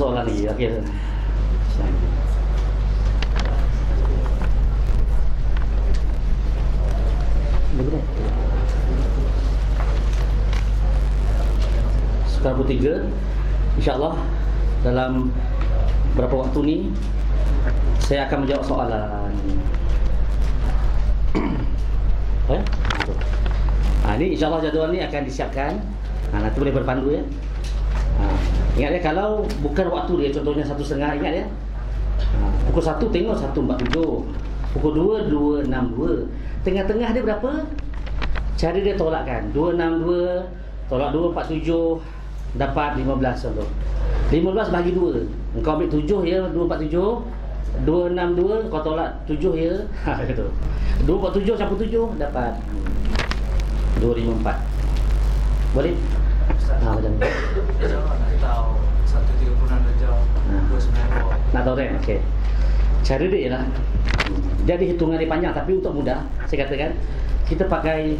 soalan lagi. Okey. Begini. Sekarang pukul 3. InsyaAllah dalam berapa waktu ni saya akan menjawab soalan. Ini insyaAllah jadual ni akan disiapkan. Nanti boleh berpandu ya. Ingat ya, kalau bukan waktu dia, contohnya 1:30, ingat ya. Pukul 1 tengok 1:47. Pukul 2, 2:62. Tengah-tengah dia berapa? Cara dia tolakkan 2:62 tolak 2:47, dapat 15 contoh. 15 bahagi 2. Engkau ambil 7 ya, 2:47. 2:62 kau tolak 7 ya. Gitu. 2:47 campur 7 dapat 2:54. Boleh? Macam ni. Nak tahu 1:36 darjah 2:92. Nak tahu kan? Okey. Cara dia ialah, jadi hitungan dia panjang, tapi untuk mudah saya katakan kita pakai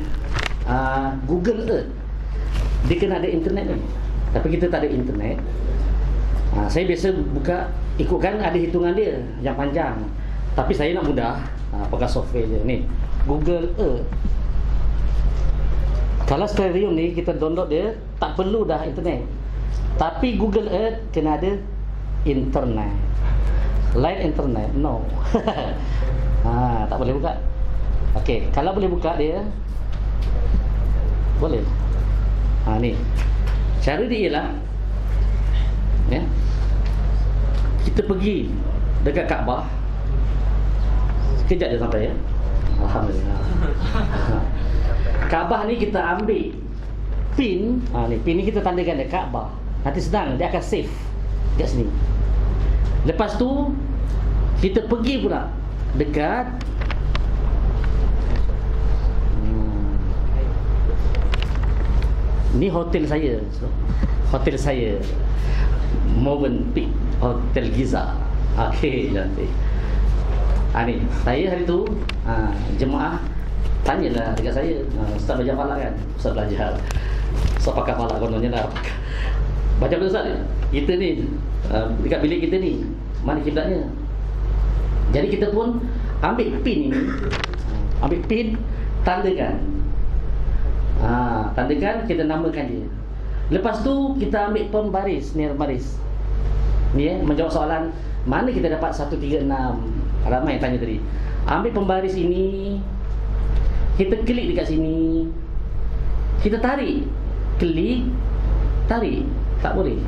Google Earth. Dia kena ada internet ni. Tapi kita tak ada internet. Saya biasa buka, ikutkan ada hitungan dia yang panjang. Tapi saya nak mudah, pakai software je ni, Google Earth. Kalau Stereo ni kita download dia, tak perlu dah internet. Tapi Google Earth kena ada internet. Lain internet, no. Tak boleh buka. Okey, kalau boleh buka dia, boleh. Ni. Cara dia ialah, ya, kita pergi dekat Kaabah. Sekejap je sampai ya. Alhamdulillah. Kaabah ni kita ambil pin, ni pin ni kita tandakan dekat Kaabah. Nanti senang, dia akan save kat sini. Lepas tu kita pergi pula dekat ni hotel saya. Hotel saya Movenpick Hotel Giza. Okey, nanti. Ni saya hari tu jemaah tanyalah dekat saya, Ustaz belajar falak kan? Ustaz belajar. Ustaz pakai falak kononnya dah. Baca betul Ustaz. Kita ni dekat bilik kita ni, mana kiblatnya? Jadi kita pun ambil pin ni. Ambil pin, tandakan. Tandakan, kita namakan dia. Lepas tu kita ambil pembaris, ni baris. Ni menjawab soalan mana kita dapat 136. Ramai yang tanya tadi. Ambil pembaris ini, kita klik dekat sini, kita tarik, klik, tarik, tak boleh.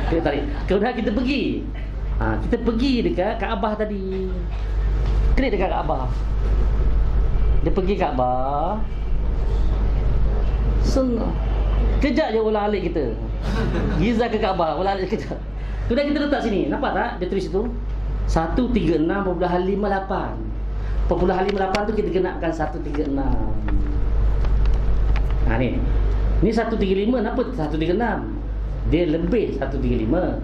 Kita tarik. Kemudian kita pergi. Kita pergi dekat Kaabah tadi. Klik dekat Kaabah. Dia pergi Kaabah. Senang. Kejap je ulang alik kita. Giza ke Kaabah, ulang alik kejap. Kemudian kita letak sini. Nampak tak? Dia tulis itu 136.58. 0.58 tu kita genapkan 136. Ni. Ni 135, kenapa 136? Dia lebih 135.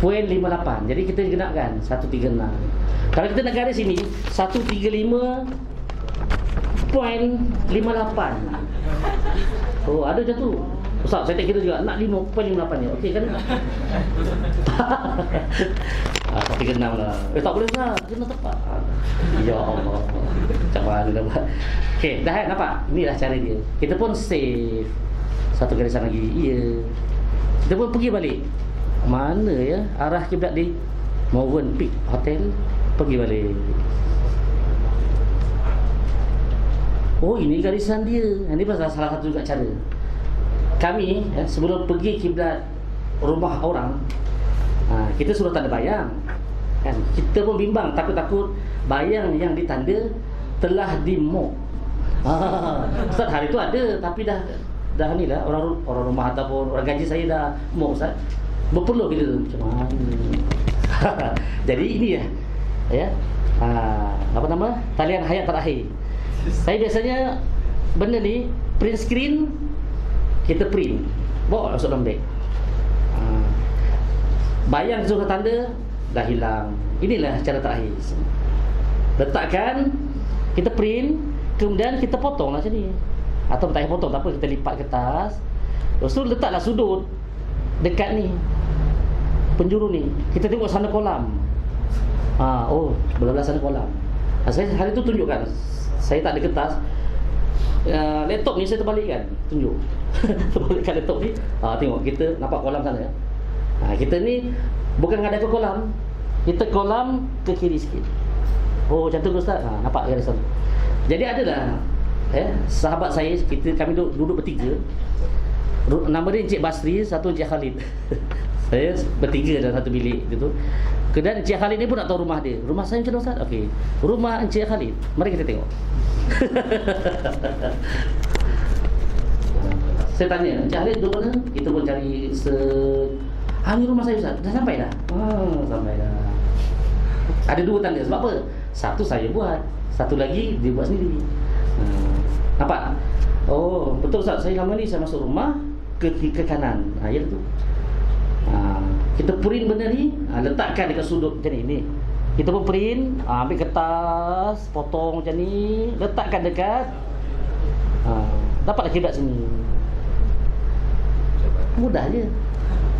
0.58. Jadi kita genapkan 136. Kalau kita nak garis sini 135.58. Oh, ada macam tu. Ustaz, saya tak kira juga. Nak 5.58 je. Okey kan? Tak kena lah. Tak boleh Ustaz. Kena tepat. Ya Allah. Macam mana dah buat. Okey, dah kan? Nampak? Inilah cara dia. Kita pun save. Satu garisan lagi. Ya. Kita pun pergi balik. Mana ya? Arah kiblat di Movenpick Hotel. Pergi balik. Oh, ini garisan dia. Ini pasal salah satu juga cara. Kami sebelum pergi kiblat rumah orang, kita suruh tanda bayang kan. Kita pun bimbang, takut-takut bayang yang ditanda telah dimok. Ustaz, hari tu ada, tapi dah ni lah, orang rumah ataupun orang gaji saya dah mok Ustaz. Berpeluh kita tu macam mana. Jadi ini ya. Apa nama? Talian hayat terakhir. Saya biasanya benda ni print screen, kita print, bawa masuk dalam beg. Bayang suruh tanda dah hilang. Inilah cara terakhir. Letakkan, kita print, kemudian kita potong lah macam ni. Atau tak payah potong, tak apa, kita lipat kertas. Lepas tu letaklah sudut dekat ni. penjuru ni. Kita tengok sana kolam. Oh, belah sana kolam. Saya hari tu tunjukkan. Saya tak ada kertas. Laptop ni saya terbalikkan. Tunjuk. Terbalikkan laptop ni. Tengok kita nampak kolam sana. Kita ni bukan ada ke kolam. Kita kolam ke kiri sikit. Oh, macam tu Ustaz. Nampak garis sana. Jadi adalah sahabat saya, kami duduk bertiga. Nama dia Encik Basri, satu Encik Khalid. Saya bertiga dalam satu bilik gitu. Kemudian Encik Khalid ni pun nak tahu rumah dia. Rumah saya macam mana Ustaz? Okey. Rumah Encik Khalid. Mari kita tengok. Saya tanya, Encik Khalid duduk mana? Kita pun cari ni rumah saya Ustaz. Dah sampai dah? Sampai dah. Ada dua tanda. Sebab apa? Satu saya buat, satu lagi dia buat sendiri. Nampak? Oh, betul Ustaz. Saya lama ni saya masuk rumah ke kanan. Ya tu. Kita print benda ni, letakkan dekat sudut macam ni. Kita pun print, ambil kertas, potong macam ni, letakkan dekat dapatlah kiblat sini. Mudah je.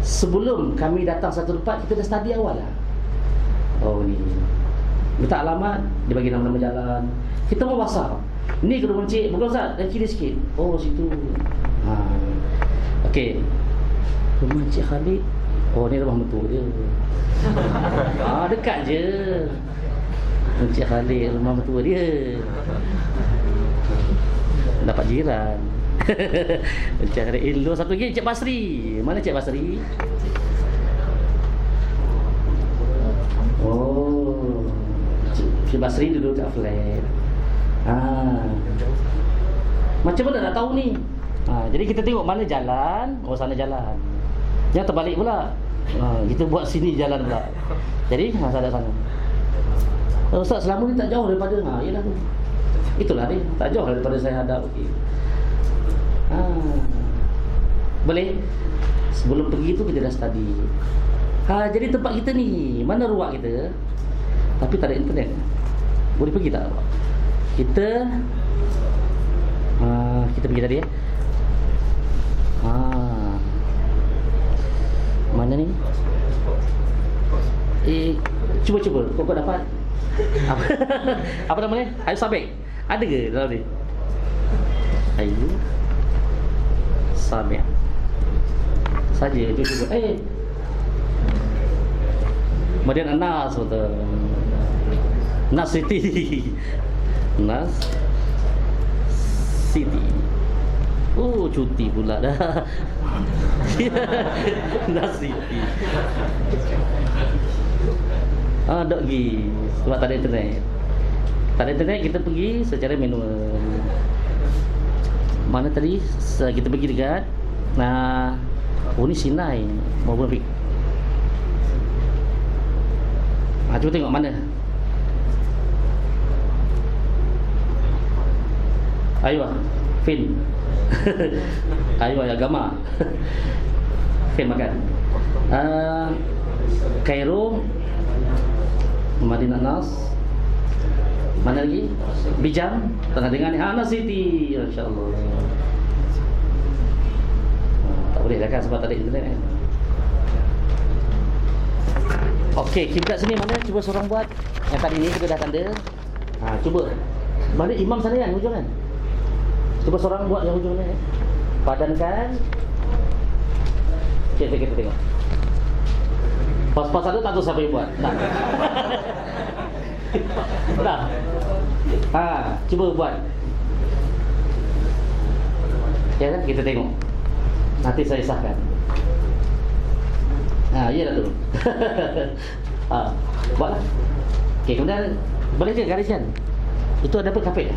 Sebelum kami datang satu tempat, kita dah study awal lah. Oh ni, letak alamat, dia bagi nama-nama jalan. Kita mau WhatsApp. Ni ke rumah Encik, bukan Ustaz, dan kiri sikit. Oh situ. Okey. Rumah Encik Khalid. Oh ni rumah mentua dia. Dekat je. Encik Khalid, rumah mentua dia. Dapat jiran. Encik Khalid. Satu lagi Encik Basri. Mana Encik Basri? Oh, Encik Basri duduk kat flat. Macam mana nak tahu ni? Jadi kita tengok mana jalan. Oh sana jalan. Yang terbalik pula. Kita buat sini jalan pula. Jadi sana sana. Ustaz, selama ni tak jauh daripada. Yalah tu. Itulah dia. Tak jauh daripada saya hadap. Okey. Boleh. Sebelum pergi tu kita dah study. Jadi tempat kita ni, mana ruang kita? Tapi tak ada internet. Boleh pergi tak? Kita pergi tadi mana ni? Cuba kau dapat apa nama ni? Ayu Sabek. Ada ke dalam ni? Ayu Sabek saja. Cuba Kemudian Nas betul. Nas City. Nas City. Oh, cuti pula dah. Nas City. Tak pergi sebab tak ada internet. Tak ada internet, kita pergi secara manual. Mana tadi? Kita pergi dekat oh ni Sinai. Mau pergi. Cuba tengok mana. Ayo Fin. Ayo agama. Fin makan. Kairo, Madinah Nas. Mana lagi? Bijam. Tengah dengar ni Nas City. Insya-Allah. Tak boleh dah kan sebab tak ada internet kan. Okey, kiblat sini mana? Cuba seorang buat. Yang tadi ni kita dah tanda. Cuba. Balik imam sana kan, hujung kan? Cuba seorang buat yang hujung ni. Padankan. Okey, kita tengok. Pas-pas ada tak tahu siapa yang buat. Dah. Cuba buat. Ya kan, kita tengok. Nanti saya sahkan. Ya dah tu. Buatlah. Okey, kemudian boleh je garisan. Itu ada apa kapit?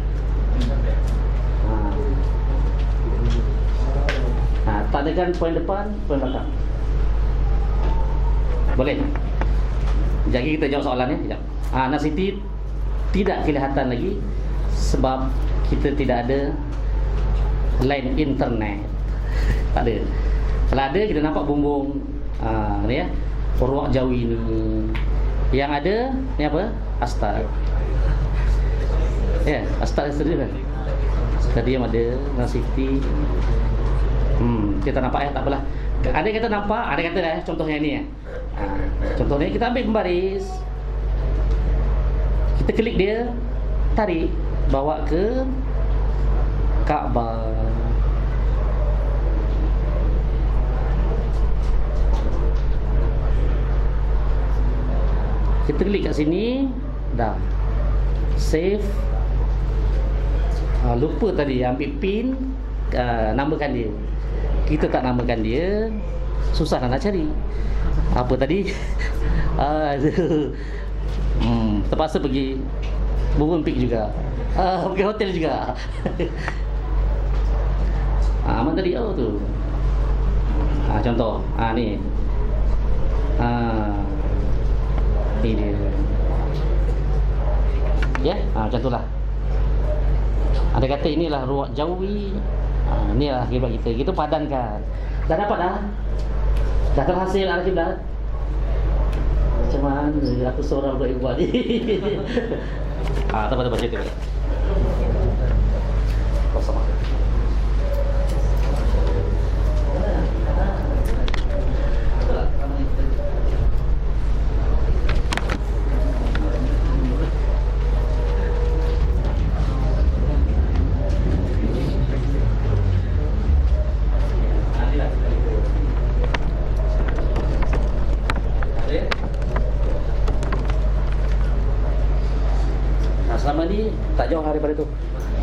Tandakan poin depan, poin belakang. Boleh. Jadi kita jawab soalan ni sekejap. Nas City tidak kelihatan lagi sebab kita tidak ada line internet. Tak ada. Kalau ada kita nampak bumbung ni ya, Ruak Jawi ni. Yang ada ni apa? Astar. Ya, Astar sendiri kan. Stadium ada, Nas City. Kita nampak tak apalah. Ada kata nampak, ada kata contohnya ni contohnya kita ambil pembaris, kita klik dia, tarik, bawa ke Kaabah. Kita klik kat sini, dah save. Lupa tadi ambil pin, namakan dia. Kita tak namakan dia, susah nak cari. Apa tadi? Terpaksa pergi Movenpick juga. Pergi hotel juga. Mana tadi tu? Contoh, ni. Ni dia. Ya, contohlah. Ada kata inilah ruwak jawi. Inilah kiblat kita. Kita padankan. Dah dapat dah? Dah terhasil arah kiblat? Macam mana? Aku seorang pula buat ni. Tak apa-apa cerita. Kosong. Selama ni tak jauh daripada tu.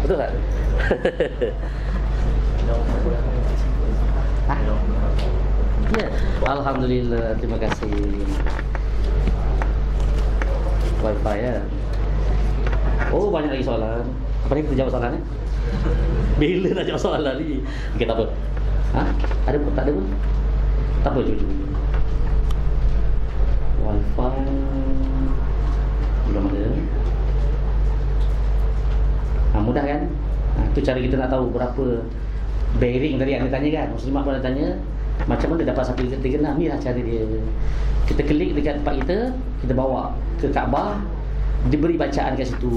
Betul tak? Ya. Alhamdulillah, terima kasih. Wi-Fi ya. Oh, banyak lagi soalan. Apa ni kita jawab soalan ni? Bila nak jawab soalan ni? Okey, tak apa. Ada pun? Tak ada pun? Tak apa, cuba. Wi-Fi belum ada. Mudah kan? Itu cara kita nak tahu berapa bearing tadi yang dia tanya kan. Muslimah pun ada tanya macam mana dapat 136. Ni lah cara dia. Kita klik dekat tempat kita, kita bawa ke Kaabah, diberi bacaan kat situ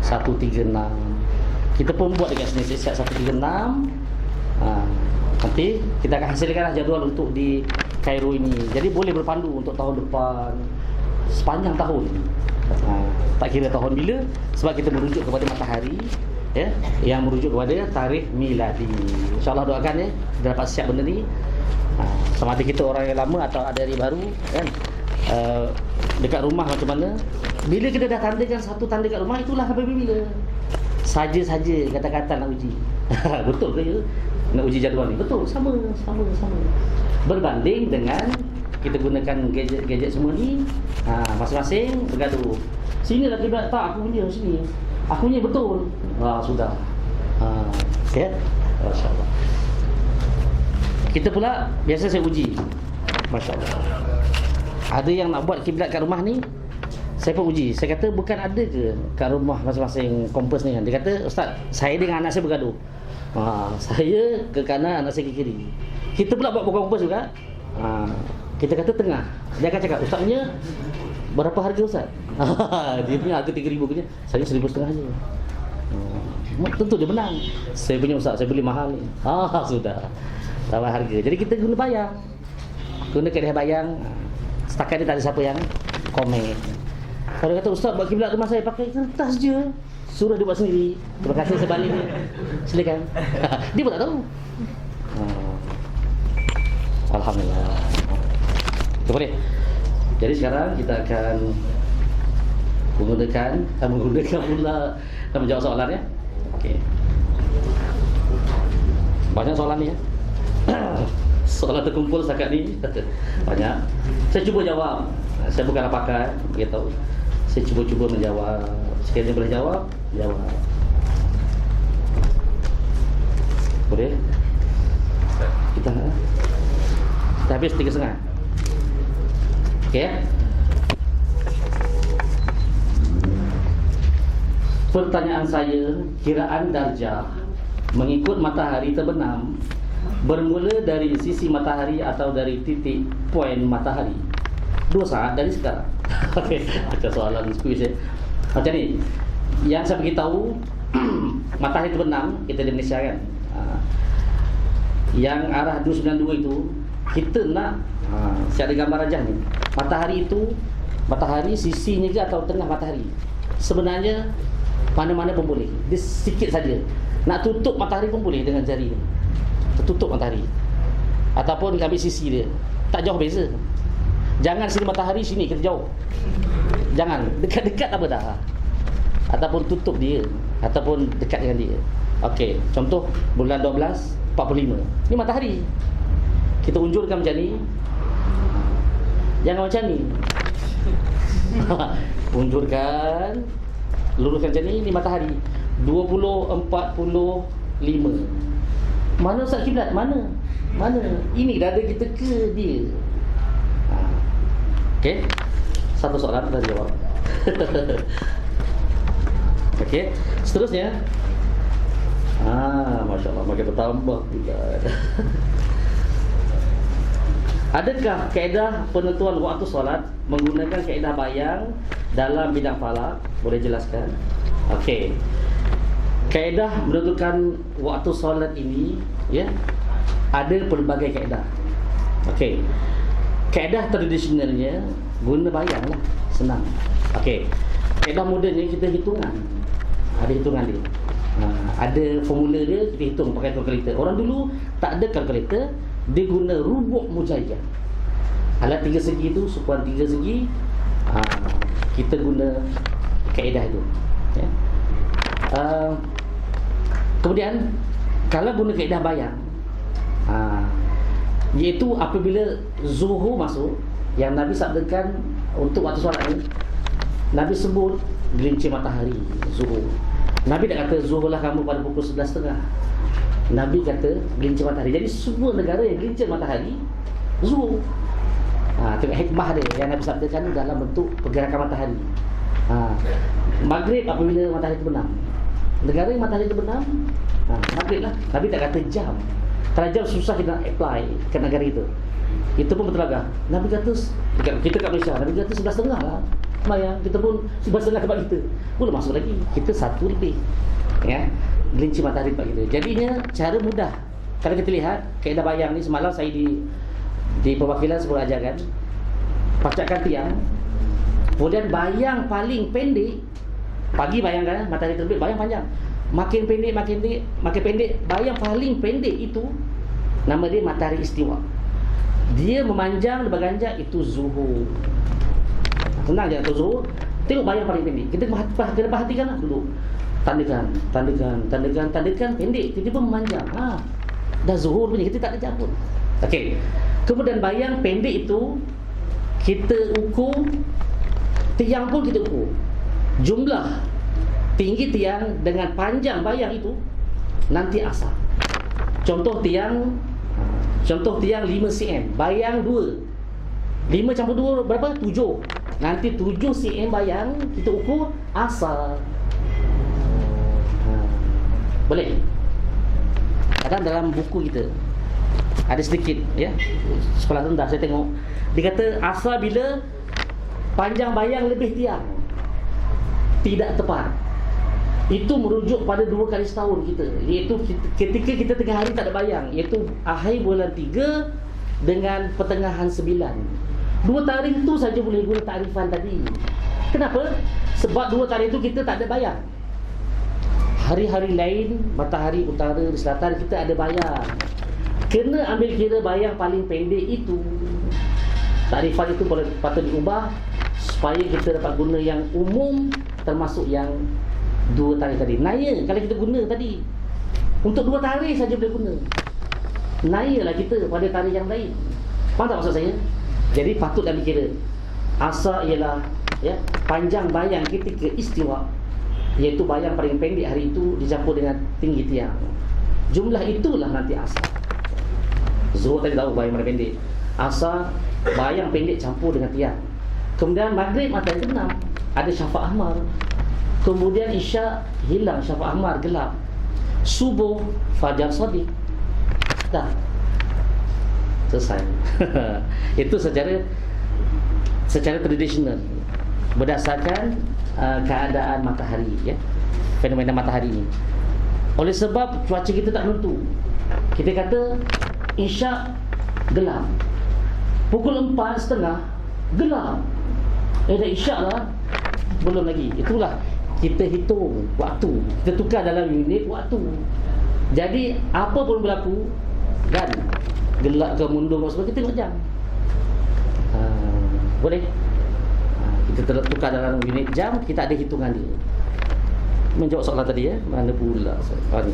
136. Kita pun buat dekat sini siap 136. Nanti kita akan hasilkanlah jadual untuk di Kairo ini. Jadi boleh berpandu untuk tahun depan, sepanjang tahun. Tak kira tahun bila, sebab kita merujuk kepada matahari ya, yang merujuk kepada tarikh miladi. InsyaAllah doakan ya, kita dapat siap benda ni. Sama ada kita orang yang lama atau ada yang baru kan, dekat rumah macam mana. Bila kita dah tandakan satu tanda kat rumah, itulah sampai bila. Saja-saja kata-kata nak uji. Betul ke ya? Nak uji jadual ni? Betul, sama. Berbanding dengan kita gunakan gadget semua ni, masing-masing bergaduh. Sini lah kiblat, tak aku punya sini. Aku punya betul. Sudah. Ya. Masya-Allah. Kita pula biasa saya uji. Masya-Allah. Ada yang nak buat kiblat kat rumah ni, saya pun uji. Saya kata bukan ada ke kat rumah masing-masing kompas ni kan. Dia kata, "Ustaz, saya dengan anak saya bergaduh. Saya ke kanan, anak saya ke kiri." Kita pula buat kompas juga. Kita kata tengah. Dia akan cakap, "Ustaz punya berapa harga Ustaz?" Dia punya harga 3,000 punya. Saya 1,500 je. Tentu dia menang. Saya punya Ustaz, saya beli mahal ni. Sudah. Tambah harga. Jadi kita guna bayang. Guna kaedah bayang. Setakat ni tak ada siapa yang komen. Kalau kata Ustaz buat kiblat rumah saya pakai kertas je, suruh dia buat sendiri. Terima kasih sebalik ni. Silakan. Dia pun tak tahu. Alhamdulillah. Itu boleh. Jadi sekarang kita akan menggunakan pula dan menjawab soalan ya. Okey. Banyak soalan ni ya. Soalan terkumpul setakat ni banyak. Saya cuba jawab. Saya bukan pakar, dia tahu. Saya cuba menjawab. Sekiranya boleh jawab, jawab. Boleh? Kita habis 3,5. Okey ya? Pertanyaan saya, kiraan darjah mengikut matahari terbenam bermula dari sisi matahari atau dari titik poin matahari 2 saat dari sekarang. Okey, macam soalan kuis ya. Macam ni, yang saya beritahu matahari terbenam kita di Malaysia kan. Yang arah 292 itu kita nak saya ada gambar rajah ni. Matahari sisinya ke atau tengah matahari. Sebenarnya mana-mana pun boleh. Dia sikit saja. Nak tutup matahari pun boleh dengan jari ni. Tertutup matahari. Ataupun ambil sisi dia. Tak jauh beza. Jangan sini matahari, sini kita jauh. Jangan, dekat-dekat apa dah. Ataupun tutup dia, ataupun dekat dengan dia. Okey, contoh bulan 12 45. Ni matahari. Kita unjurkan macam ni. Jangan macam ni. Unjurkan, luruskan macam ni matahari. 20 45. Mana Ustaz kiblat? Mana? Ini dada kita ke dia? Okey. Satu soalan dah jawab. Okey. Seterusnya. Masya-Allah, makin bertambah pula. Adakah kaedah penentuan waktu solat menggunakan kaedah bayang dalam bidang falak? Boleh jelaskan? Okey. Kaedah menentukan waktu solat ini, ya, ada pelbagai kaedah. Okey. Kaedah tradisionalnya guna bayang lah, senang. Okey. Kaedah modernnya kita hitungan. Ada hitungan dia. Ada formula dia, kita hitung pakai kalkulator. Orang dulu tak ada kalkulator, dia guna rubuk mujayyah. Alat 3 segi tu, sukuan 3 segi. Kita guna kaedah itu, ya. Kemudian kalau guna kaedah bayang, iaitu apabila zuhur masuk, yang Nabi sabdakan untuk waktu solat ni, Nabi sebut gelincir matahari zuhur. Nabi tak kata zuhurlah kamu pada pukul 11.30. Nabi kata gelincir matahari. Jadi semua negara yang gelincir matahari zuhur. Tengok hikmah dia yang Nabi sabdakan dalam bentuk pergerakan matahari. Maghrib apabila matahari terbenam. Negara yang matahari terbenam, maghrib lah. Nabi tak kata jam. Kalau jam susah kita nak apply ke negara itu. Itu pun betul agak. Nabi kata, kita kat Malaysia, Nabi kata 11.30 lah. Mayang, kita pun 11.30 tempat kita. Boleh masuk lagi. Kita 1 lebih. Ya. Gelincir matahari tempat kita. Jadinya cara mudah. Kalau kita lihat kaedah bayang ni, semalam saya di perwakilan sebuah ajaran, pacakkan tiang. Kemudian bayang paling pendek, pagi bayangkan matahari terbit, bayang panjang. Makin pendek, bayang paling pendek itu nama dia matahari istiwa. Dia memanjang, berganjak, itu zuhur. Senang je untuk zuhur. Tengok bayang paling pendek. Kita kena perhatikan lah dulu. Tandakan pendek, tiba-tiba memanjang. Dah zuhur punya, kita tak ada campur. Okey. Kemudian bayang pendek itu kita ukur, tiang pun kita ukur. Jumlah tinggi tiang dengan panjang bayang itu nanti asal. Contoh tiang 5 cm, bayang 2. 5 campur 2 berapa? 7. Nanti 7 cm bayang kita ukur asal. Boleh? Kadang dalam buku kita ada sedikit, ya, sekolah rendah saya tengok, dia kata asal bila panjang bayang lebih tiang, tidak tepat. Itu merujuk pada 2 kali setahun kita, iaitu ketika kita tengah hari tak ada bayang, iaitu akhir bulan 3 dengan pertengahan 9. 2 tarikh tu saja boleh guna takrifan tadi. Kenapa? Sebab 2 tarikh itu kita tak ada bayang. Hari-hari lain, matahari utara di selatan kita ada bayang. Kena ambil kira bayang paling pendek itu. Takrifan itu patut diubah supaya kita dapat guna yang umum, termasuk yang 2 tarikh tadi. Naya kalau kita guna tadi, untuk 2 tarikh saja boleh guna. Nayalah kita pada tarikh yang lain. Faham tak maksud saya? Jadi patut ambil kira. Asal ialah, ya, panjang bayang ketika istiwa, iaitu bayang paling pendek hari itu dicampur dengan tinggi tiang. Jumlah itulah nanti asal. Zuhur tadi tahu bayang paling pendek. Asal bayang pendek campur dengan tiang. Kemudian maghrib matahari terbenam, ada syafaq ahmar. Kemudian isyak hilang syafaq ahmar, gelap. Subuh fajar shadiq. Dah selesai. Itu secara tradisional berdasarkan keadaan matahari, ya, fenomena matahari ini. Oleh sebab cuaca kita tak menentu. Kita kata isyak gelap, pukul 4:30 gelap. Dah isyak lah, belum lagi. Itulah kita hitung waktu, kita tukar dalam unit waktu. Jadi apa pun berlaku, kan, gelap ke mundur ke sebagainya, kita tengok jam. Boleh? Kita tukar dalam unit jam, kita ada hitungan dia. Menjawab soalan tadi, mana pula ni.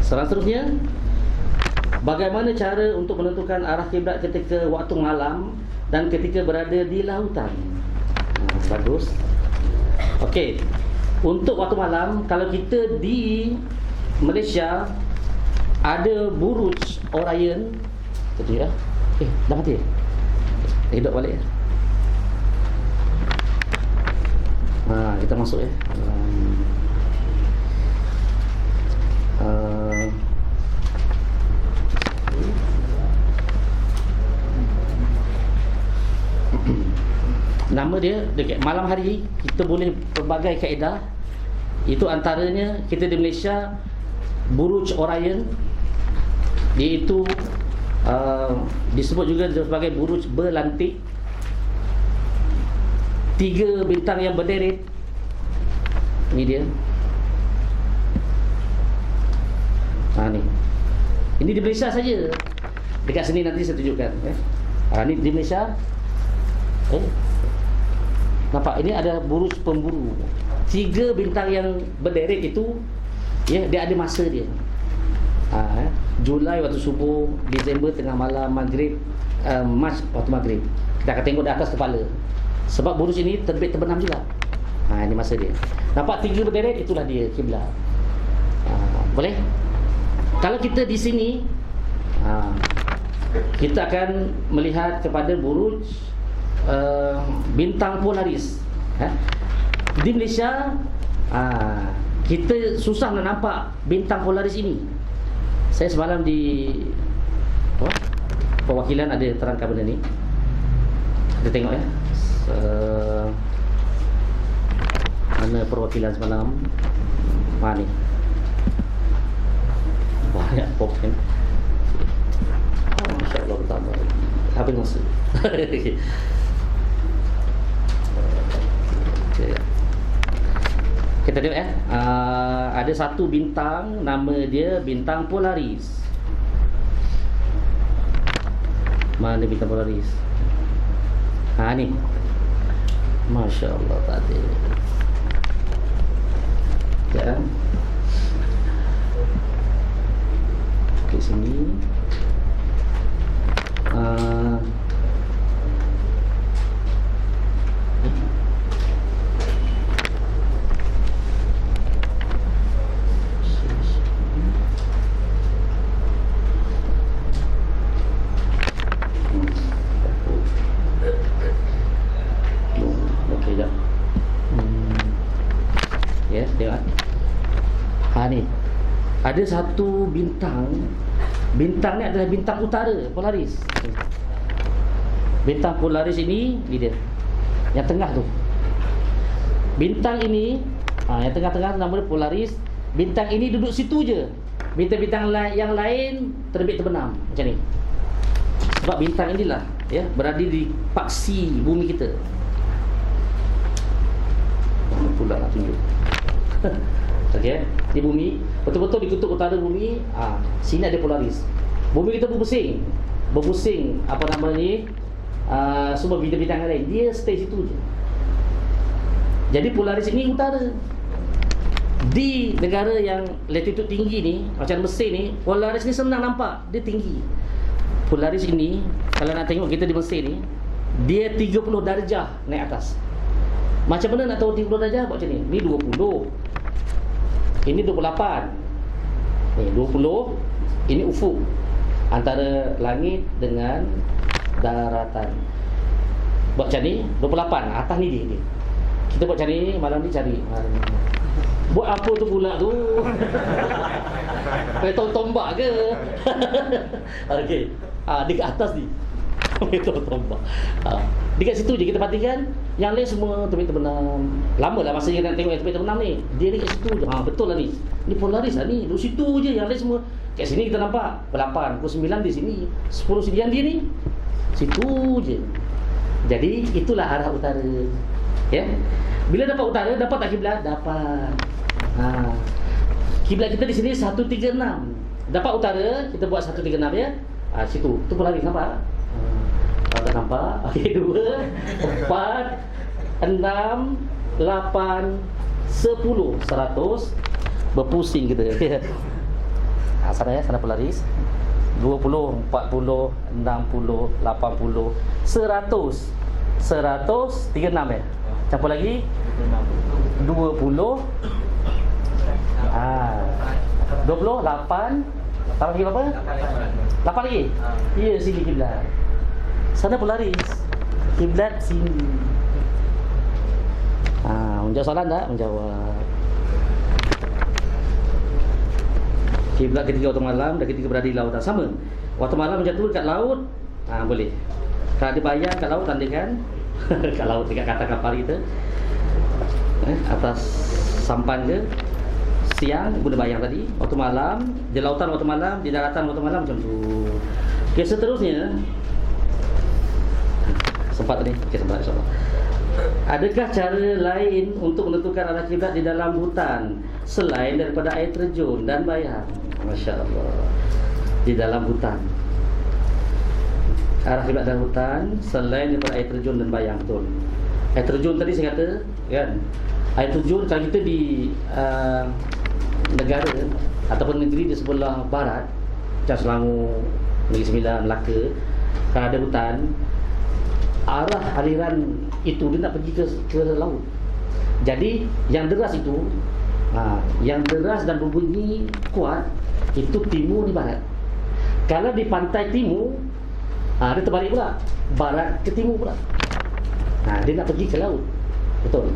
Soalan seterusnya, bagaimana cara untuk menentukan arah kiblat ketika waktu malam dan ketika berada di lautan? Bagus. Okey. Untuk waktu malam, kalau kita di Malaysia ada Buruj Orion. Tadi ya. Dah mati. Hidup balik. Kita masuk ya. Nama dia dekat malam hari kita boleh pelbagai kaedah. Itu antaranya kita di Malaysia Buruj Orion, iaitu disebut juga sebagai buruj berlantik. 3 bintang yang berderet. Ini dia. Ni. Ini di Malaysia saja. Dekat sini nanti saya tunjukkan. Ni di Malaysia. Nampak? Ini ada buruj pemburu. 3 bintang yang berderet itu, dia ada masa dia. Julai waktu subuh, Disember tengah malam, Maghrib, Mac waktu Maghrib. Kita akan tengok di atas kepala. Sebab buruj ini terbit terbenam juga. Ini masa dia. Nampak 3 berderet, itulah dia kiblat. Boleh? Kalau kita di sini, kita akan melihat kepada buruj bintang Polaris. Di Malaysia, kita susah nak nampak bintang Polaris ini. Saya semalam di perwakilan ada terangkan benda ni. Kita tengok ya. Mana perwakilan semalam? Mana ni? Banyak poken. Masya Allah, bertambah lagi. Habis masa. Kita tengok ya. Ada satu bintang, nama dia bintang Polaris. Mana bintang Polaris? Ni. Masya Allah tadi. Ya. Okey, sini. Ni. Ada satu bintang. Bintang ni adalah bintang utara Polaris. Bintang Polaris ini dia. Yang tengah tu. Bintang ini, yang tengah-tengah nama dia Polaris. Bintang ini duduk situ je. Bintang-bintang yang lain terbit terbenam macam ni. Sebab bintang inilah berada di paksi bumi kita. Pula nak tunjuk. Okey, di bumi betul-betul di kutub utara bumi, sini ada Polaris. Bumi kita berpusing apa nama ni, semua bintang-bintang lain dia stay situ je. Jadi Polaris ini utara. Di negara yang latitude tinggi ni, macam Mesir ni, Polaris ni senang nampak, dia tinggi. Polaris ini kalau nak tengok kita di Mesir ni, dia 30 darjah naik atas. Macam mana nak tahu 30 darjah? Buat macam ni. Ni 20. Ini 28. Ni 20. Ini ufuk antara langit dengan daratan. Buat macam ni 28. Atas ni dia. Kita buat macam ni, malam ni cari. Buat apa tu pula tu? Kayak tombak ke? Okey. Di atas ni. Metode tombak. Dekat situ je kita perhatikan. Yang lain semua terbit terbenam. Lama lah masa kita nak tengok yang terbit terbenam ni. Dia dekat situ je. Betul lah ni. Ni Polaris lah ni. Duduk situ je. Yang lain semua kat sini kita nampak pukul 8, pukul 9 di sini, 10 sini. Yang dia ni situ je. Jadi itulah arah utara. Ya. Bila dapat utara, dapat tak kiblat? Dapat. Kiblat kita di sini 136. Dapat utara, kita buat 136 ya. Situ. Tu Polaris nampak? Kalau tak nampak, okey, 2, 4, 6, 8, 10, 100 berpusing kita. Sana ya, sana Polaris. 20, 40, 60, 80, 100. 136 ya. Campur lagi 20. 28. Tambah lagi berapa? 8 lagi? Ya, sini kiblat. Sana Polaris. Kiblat sini. Menjawab soalan tak? Menjawab. Kiblat ketika waktu malam dan ketika berada di lautan sama. Waktu malam menjatuh dekat laut, boleh. Kalau ada bayang kat laut, tandakan kat laut dekat kata kapal kita. Atas sampan ke. Siang guna bayang tadi, waktu malam di lautan waktu malam, di daratan waktu malam macam tu. Okey, seterusnya sempat tadi. Okey, sempat insya-Allah. Adakah cara lain untuk menentukan arah kiblat di dalam hutan selain daripada air terjun dan bayang? Masya-Allah. Di dalam hutan. Arah kiblat dalam hutan selain daripada air terjun dan bayang, betul. Air terjun tadi saya kata, kan? Air terjun kalau kita di negara ataupun negeri di sebelah barat, macam Selangor, Negeri Sembilan, Melaka, kalau ada hutan, arah aliran itu dia nak pergi ke laut. Jadi yang deras itu, yang deras dan berbunyi kuat itu timur di barat. Kalau di pantai timur, dia terbalik pula, barat ke timur pula. Dia nak pergi ke laut. Betul.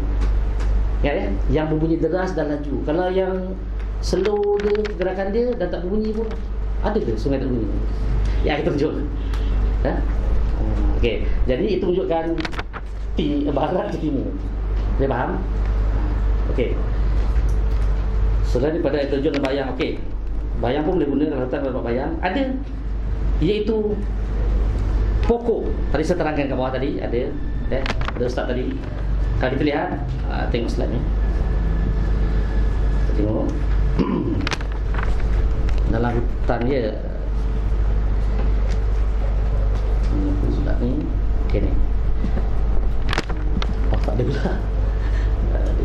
Ya. Yang berbunyi deras dan laju. Kalau yang slow dia, gerakan dia dan tak berbunyi pun, ada ke sungai tak berbunyi? Ya, kita tunjuk. Okey, jadi itu tunjukkan barat ke timur. Boleh faham? Okey. Selain daripada air terjun dan bayang, okey. Bayang pun boleh guna dalam hutan dapat bayang. Ada, iaitu pokok. Tadi saya terangkan kat bawah tadi, ada ustaz tadi. Kalau kita lihat, tengok slide-nya. Kita tengok dalam hutan dia. Sudah ni. Okey ni. Tak ada pula. Tak ada.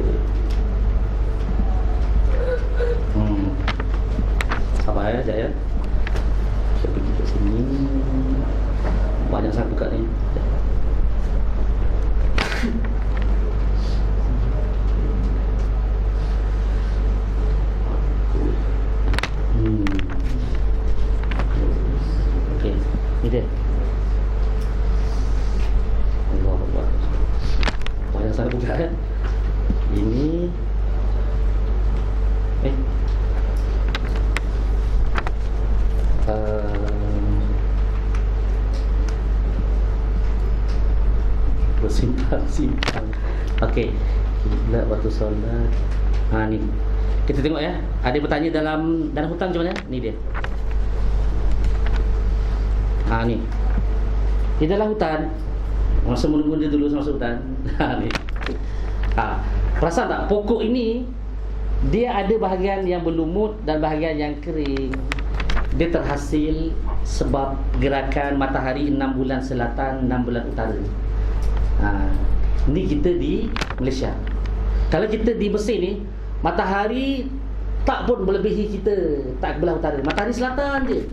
Sabar ya, sekejap ya. Saya pergi ke sini. Banyak sangat buka ni. Okey, ni dia. Allah Allah. Banyak sangat buka kan. Ini bersimpang. Okey, kiblat waktu solat. Ni. Kita tengok ya. Ada bertanya dalam hutan macam mana? Ni dia. Ni. Di dalam hutan, masa menunggu dia dulu masuk hutan. Ni. Perasan tak? Pokok ini dia ada bahagian yang berlumut dan bahagian yang kering. Dia terhasil sebab gerakan matahari 6 bulan selatan, 6 bulan utara. Ni kita di Malaysia. Kalau kita di Mesir ni, matahari tak pun melebihi kita, tak belah utara. Matahari selatan je.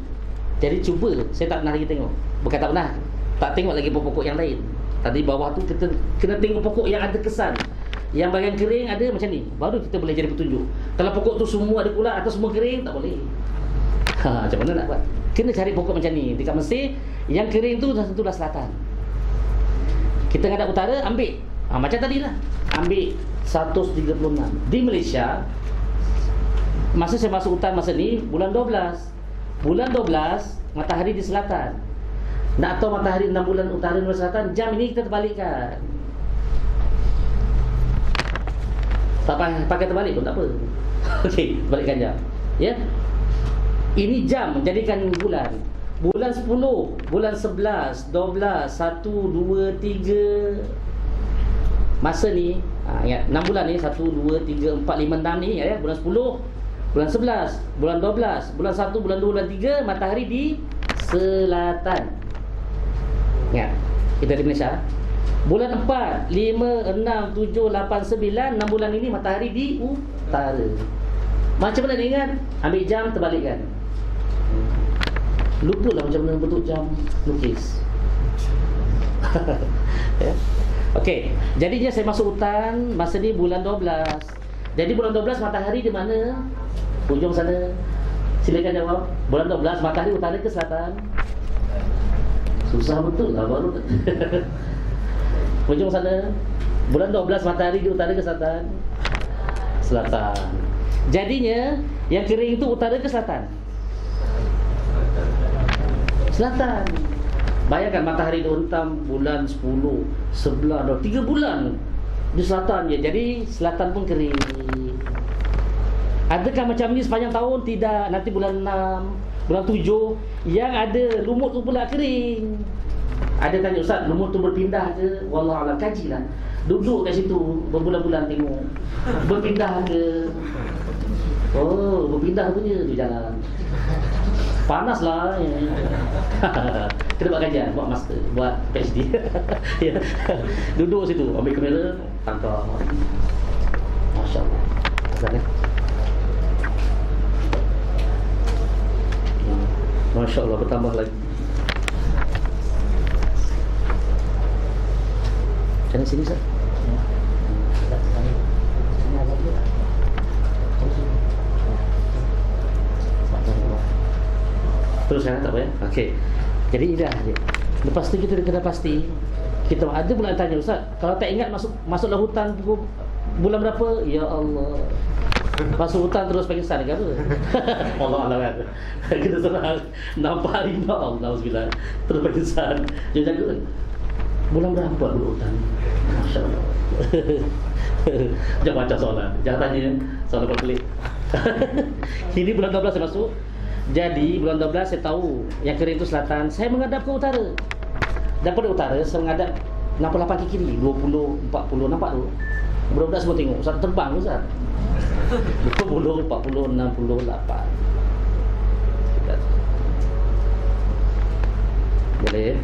Jadi cuba, saya tak pernah lagi tengok. Bukan tak pernah, tak tengok lagi pokok yang lain. Tadi bawah tu kita kena tengok pokok yang ada kesan. Yang bahagian kering ada macam ni, baru kita boleh jadi petunjuk. Kalau pokok tu semua ada kulat atau semua kering, tak boleh. Macam mana nak buat? Kena cari pokok macam ni. Dekat Mesir, yang kering tu tentulah selatan. Kita ngadap utara, ambil macam tadi lah, ambil 136. Di Malaysia, masa saya masuk hutan masa ni, bulan 12. Bulan 12, matahari di selatan. Nak tahu matahari 6 bulan utara dan selatan, jam ini kita terbalikkan. Tak pakai terbalik pun tak apa. Okey, balikkan jam. Ya. Ini jam, jadikan bulan. Bulan 10, bulan 11, 12, 1, 2, 3. Masa ni, ingat 6 bulan ni, 1, 2, 3, 4, 5, 6 ni ya, bulan 10, bulan 11, bulan 12, bulan 1, bulan 2, bulan 3, matahari di selatan. Ingat, kita di Malaysia. Bulan 4, 5, 6, 7, 8, 9, 6 bulan ini matahari di utara. Macam mana dia ingat? Ambil jam, terbalikkan. Lupa lah macam mana bentuk jam lukis. Ya. Okey, jadinya saya masuk hutan masa ni bulan 12. Jadi bulan 12 matahari di mana? Ujung sana. Silakan jawab. Bulan 12 matahari utara ke selatan? Susah betul lah baru. Ujung sana. Bulan 12 matahari di utara ke selatan? Selatan. Jadinya yang kering itu utara ke selatan? Selatan. Bayangkan matahari dihentam bulan 10, 11, 3 bulan di selatan je. Jadi selatan pun kering. Adakah macam ni sepanjang tahun? Tidak. Nanti bulan 6, bulan 7 yang ada lumut tu pula kering. Ada tanya, Ustaz, lumut tu berpindah ke? Wallahualam, kajilah. Duduk kat situ berbulan-bulan tengok. Berpindah ke? Oh, berpindah punya tu jalan. Panas lah ya. Kita buat kajian, buat master, buat PhD. Ya. Duduk situ, ambil kamera, tangkap. Masya Allah. Masya Allah, bertambah lagi. Macam sini, Ustaz? Terus kan, tak apa ya? Okey. Jadi dah. Lepas tu kita kena pasti. Kita ada pula tanya, Ustaz, kalau tak ingat masuklah hutan bulan berapa? Ya Allah. Masuk hutan terus Pakistan ke apa? Allah Allah kan. Kita senang nampak harimau Allah terus Pakistan. Dia jaga bulan berapa dulu hutan? Masya-Allah. Jangan baca soalan. Jangan tanya soalan pelik. Ini bulan 12 saya masuk. Jadi bulan 12 saya tahu yang kering itu selatan. Saya menghadap ke utara. Daripada utara saya menghadap 68 ke kiri, 20, 40, nampak tu. Budak-budak semua tengok. Ustaz terbang Ustaz. 20, 40, 68. Boleh.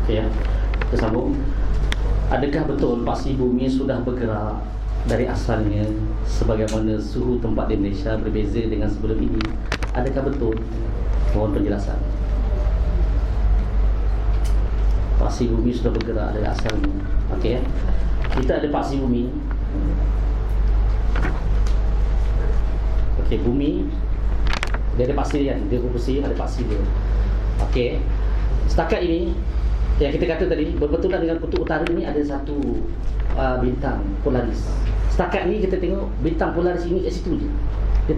Okey ya. Kita sambung. Adakah betul paksi bumi sudah bergerak dari asalnya sebagaimana suhu tempat di Malaysia berbeza dengan sebelum ini? Adakah betul? Mohon penjelasan. Paksi bumi sudah bergerak dari asalnya. Okey ya. Kita ada paksi bumi. Okey, bumi dia ada paksi kan, dia berpusi, ada paksi dia. Okey. Setakat ini yang kita kata tadi berbetulan dengan kutub utara ni ada satu bintang Polaris. Setakat ni kita tengok bintang Polaris ini kat situ je. Dia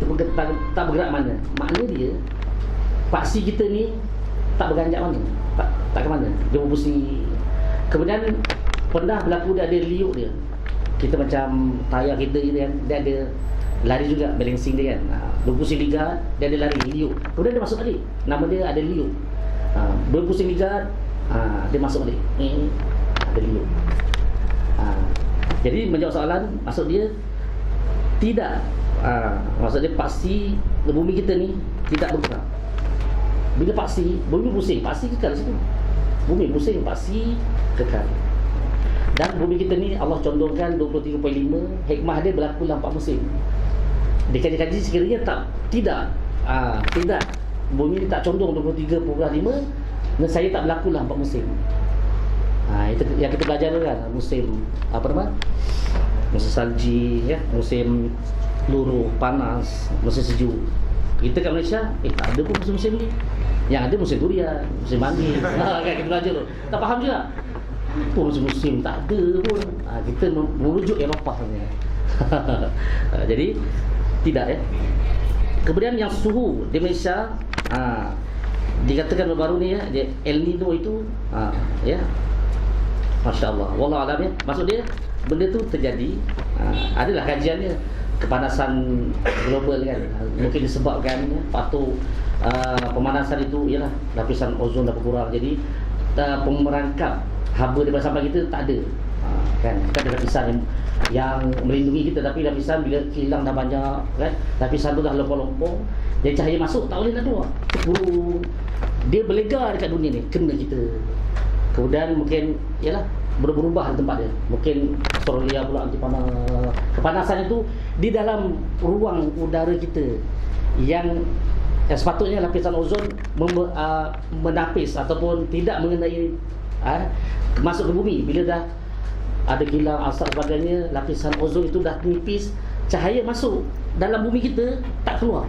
tak bergerak mana. Makna dia paksi kita ni tak beranjak mana. Tak ke mana. Dia berpusi. Kemudian pernah berlaku dia ada liuk dia. Kita macam tayar kita ni kan, dia ada lari juga, balancing dia kan. Berpusing ligat, dia ada lari, liuk. Kemudian dia masuk balik. Nama dia ada liuk. Berpusing ligat, dia masuk balik. Ada liuk. Jadi menjawab soalan, maksud dia tidak, maksud dia paksi bumi kita ni tidak bergerak. Bila paksi, bumi pusing, paksi kekal situ. Bumi pusing, paksi kekal. Dan bumi kita ni Allah condongkan 23.5, hikmah dia berlaku dalam 4 musim. Dikaji-kaji sekiranya tidak bumi ni tak condong 23.5, dan saya tak berlaku dalam 4 musim. Itu yang kita belajar kan, musim apa nama? Musim salji ya, musim luruh, panas, musim sejuk. Kita kat Malaysia tak ada pun musim-musim ni. Yang ada musim durian, musim manggis. Kan kita belajar tu. Tak faham juga. Pun musim-musim tak ada pun. Kita merujuk Eropah sebenarnya. Jadi tidak ya. Kemudian yang suhu di Malaysia dikatakan baru ni ya, dia El Nino itu ya. Masya-Allah. Wallahu alam ya. Maksud dia benda tu terjadi, adalah kajiannya kepanasan global kan. Mungkin disebabkan ya, faktor pemanasan itu ialah lapisan ozon dah berkurang. Jadi pemerangkap haba daripada sampai kita tak ada. Kan kita ada lapisan yang melindungi kita, tapi lapisan bila kilang dah banyak kan, lapisan tu dah lompong-lompong, jadi cahaya masuk tak boleh nak keluar. Terkurung. Dia berlegar dekat dunia ni, kena kita. Kemudian mungkin ialah berubah tempat dia. Mungkin Australia pula nanti panas. Kepanasan itu di dalam ruang udara kita yang sepatutnya lapisan ozon menapis ataupun tidak mengenai masuk ke bumi. Bila dah ada kilang asap sebagainya, lapisan ozon itu dah nipis, cahaya masuk dalam bumi kita tak keluar.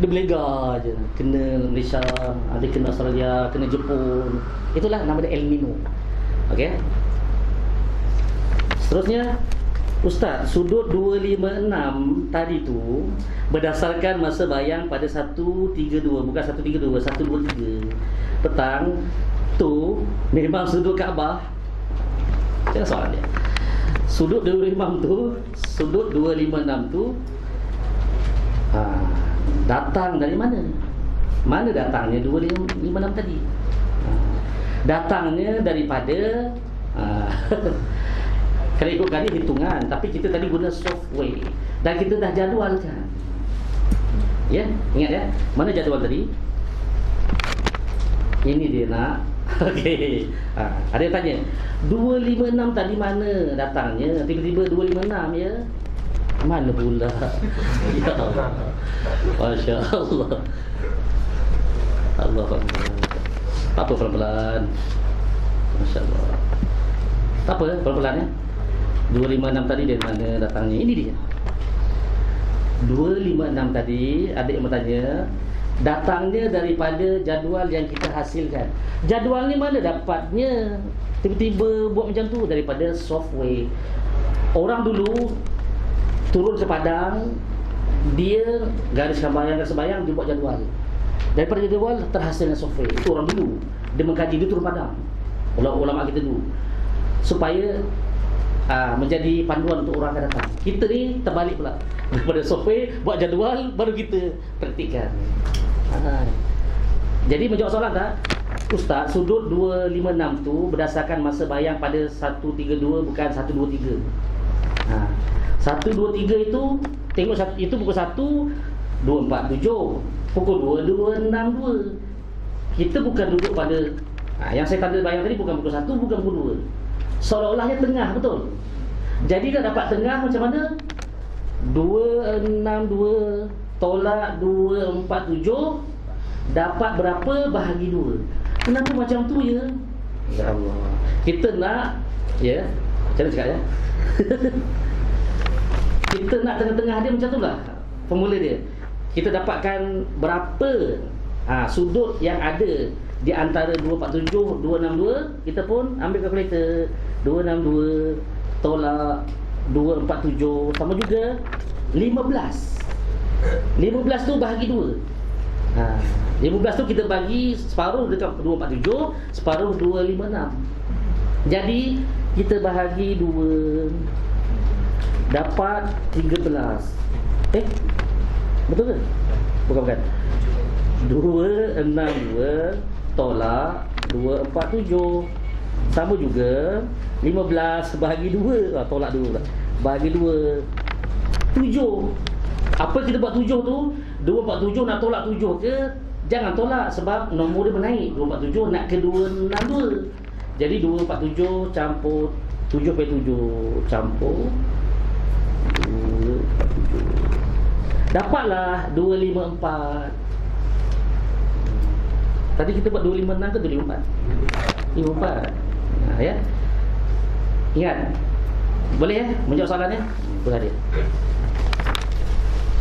Dia berlegar je. Kena Malaysia, ada kena Australia, kena Jepun. Itulah nama dia El Nino. Okey. Seterusnya, Ustaz, sudut 256 tadi tu berdasarkan masa bayang pada 132, bukan 132, 123 petang tu memang sudut Kaabah. Macam soalan dia. Sudut 256 tu, sudut 256 tu datang dari mana? Mana datangnya 256 tadi? Datangnya daripada kalau ikutkan ni hitungan, tapi kita tadi guna software dan kita dah jadualkan. Ya, ingat ya? Mana jadual tadi? Ini dia nak. Okey. Ada yang tanya, 256 tadi mana datangnya? Tiba-tiba 256 ya. Mana pula? Ya Allah. Masya Allah. Allah Akbar. Apa pelan-pelan? Masya Allah. Tak apa, pelan-pelan ya. 256 tadi dari mana datangnya? Ini dia. 256 tadi, ada yang bertanya, datangnya daripada jadual yang kita hasilkan. Jadual ni mana dapatnya? Tiba-tiba buat macam tu? Daripada software. Orang dulu turun ke padang, dia gariskan bayang, dia buat jadual. Daripada jadual terhasilnya software. Itu orang dulu. Dia mengkaji, dia turun padang. Ulama kita dulu. Supaya menjadi panduan untuk orang akan datang. Kita ni terbalik pula. Daripada software, buat jadual, baru kita praktikkan. Jadi menjawab soalan tak? Ustaz, sudut 256 tu berdasarkan masa bayang pada 132, bukan 123. 123 itu, tengok itu pukul 1, 247. Pukul 2, 262. Kita bukan duduk pada Yang saya tanda bayang tadi bukan pukul 1, bukan pukul 2. Seolah-olahnya tengah, betul. Jadi dah dapat tengah macam mana? 262 tolak 247 dapat berapa bahagi 2. Kenapa macam tu ya? Ya Allah. Kita nak, ya, macam mana cakap ya? Kita nak tengah-tengah dia macam tu lah formula dia. Kita dapatkan berapa sudut yang ada di antara 247, 262. Kita pun ambil kalkulator. 262 tolak 247 sama juga 15. 15 tu bahagi 2. 15 tu kita bagi separuh dekat 247, separuh 256. Jadi kita bahagi 2 dapat 13. Betul ke? Bukan. 262 tolak 247 sama juga 15 bahagi 2. Tolak 2 pula. Bahagi 2 7. Apa kita buat 7 tu? 247 nak tolak 7 ke? Jangan tolak sebab nombor dia menaik. 247 nak ke 262. Jadi 247 campur 7/7 campur 247. Dapatlah 254. Tadi kita buat 256 ke 254? 54. Ya. Ingat. Boleh ya menjawab soalannya? Boleh dia.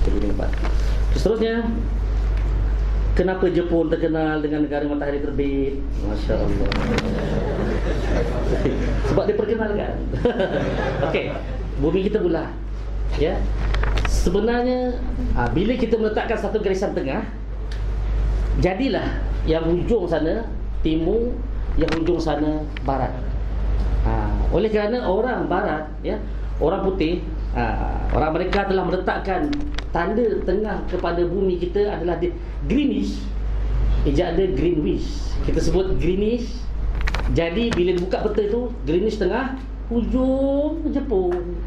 254. Seterusnya, kenapa Jepun terkenal dengan negara matahari terbit? Masya Allah. Sebab dia perkenalkan. Okey, bumi kita bulat. Ya. Sebenarnya bila kita meletakkan satu garisan tengah, jadilah yang hujung sana timur, yang hujung sana barat. Oleh kerana orang barat, ya, orang putih, orang mereka telah meletakkan tanda tengah kepada bumi kita adalah greenish. Ejak dia Greenwich. Kita sebut greenish. Jadi bila buka peta itu, greenish tengah, hujung Jepun,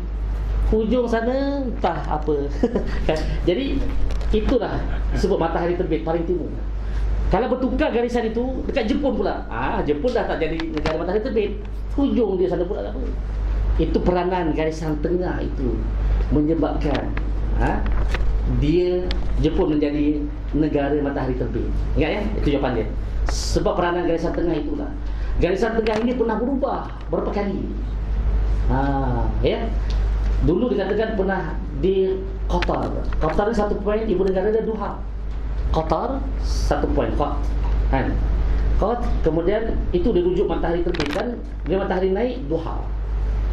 hujung sana entah apa. Jadi itulah disebut matahari terbit paling timur. Kalau bertukar garisan itu dekat Jepun pula, Jepun dah tak jadi negara matahari terbit, hujung dia sana pula apa. Itu peranan garisan tengah itu menyebabkan dia Jepun menjadi negara matahari terbit. Ingat ya, itu jawapan dia. Sebab peranan garisan tengah itulah. Garisan tengah ini pernah berubah berapa kali. Ya. Dulu dikatakan pernah di Qatar. Qatar ni 1 poin, ibu negara dia Doha. Qatar 1 poin. Qatar. Kemudian itu dirujuk matahari terbit kan. Bila matahari naik Doha.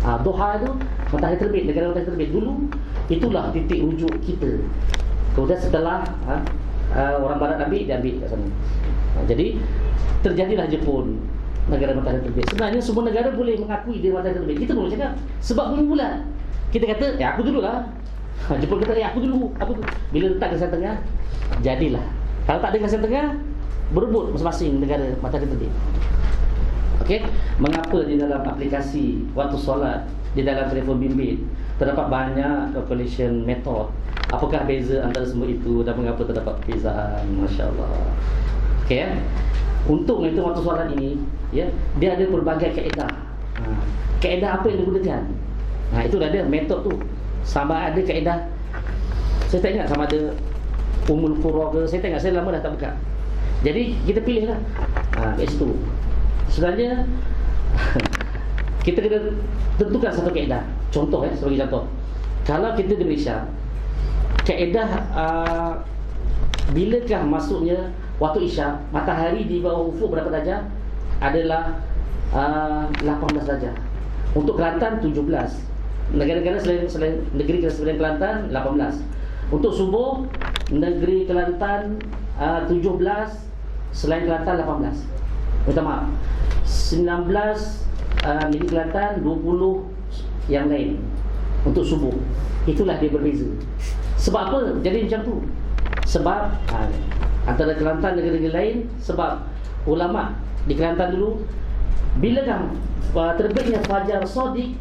Doha itu matahari terbit, negara matahari terbit. Dulu itulah titik rujuk kita. Kemudian setelah orang barat ambil, dia ambil kat sana. Jadi terjadilah Jepun negara matahari terbit. Sebenarnya semua negara boleh mengakui dia matahari terbit. Kita boleh cakap sebab bumi bulat. Kita kata, aku dululah. Jepun kata, aku dulu. Bila letak garisan tengah, jadilah. Kalau tak ada garisan tengah, berebut masing-masing negara matahari terbit. Okey, mengapa di dalam aplikasi waktu solat, di dalam telefon bimbit terdapat banyak calculation method? Apakah beza antara semua itu dan mengapa terdapat perbezaan? Masya-Allah. Okey ya. Untuk menghitung waktu solat ini, ya, dia ada pelbagai kaedah. Kaedah apa yang digunakan? Itu dah ada metod tu. Sama ada kaedah, saya tak ingat sama ada Ummul Qura ke, saya tak ingat, saya lama dah tak buka. Jadi kita pilihlah kat situ. Sebenarnya kita kena tentukan satu kaedah. Contoh sebagai contoh, kalau kita di Malaysia, kaedah bilakah masuknya waktu Isyak, matahari di bawah ufuk berapa darjah? Adalah 18 darjah. Untuk Kelantan 17. Negara-negara selain negeri selain Kelantan 18. Untuk subuh negeri Kelantan 17, selain Kelantan 18. Minta maaf, 19 negeri Kelantan, 20 yang lain untuk subuh. Itulah dia berbeza. Sebab apa jadi macam tu? Sebab antara Kelantan negeri-negeri lain, sebab ulama di Kelantan dulu, bila kan terbitnya fajar sodik,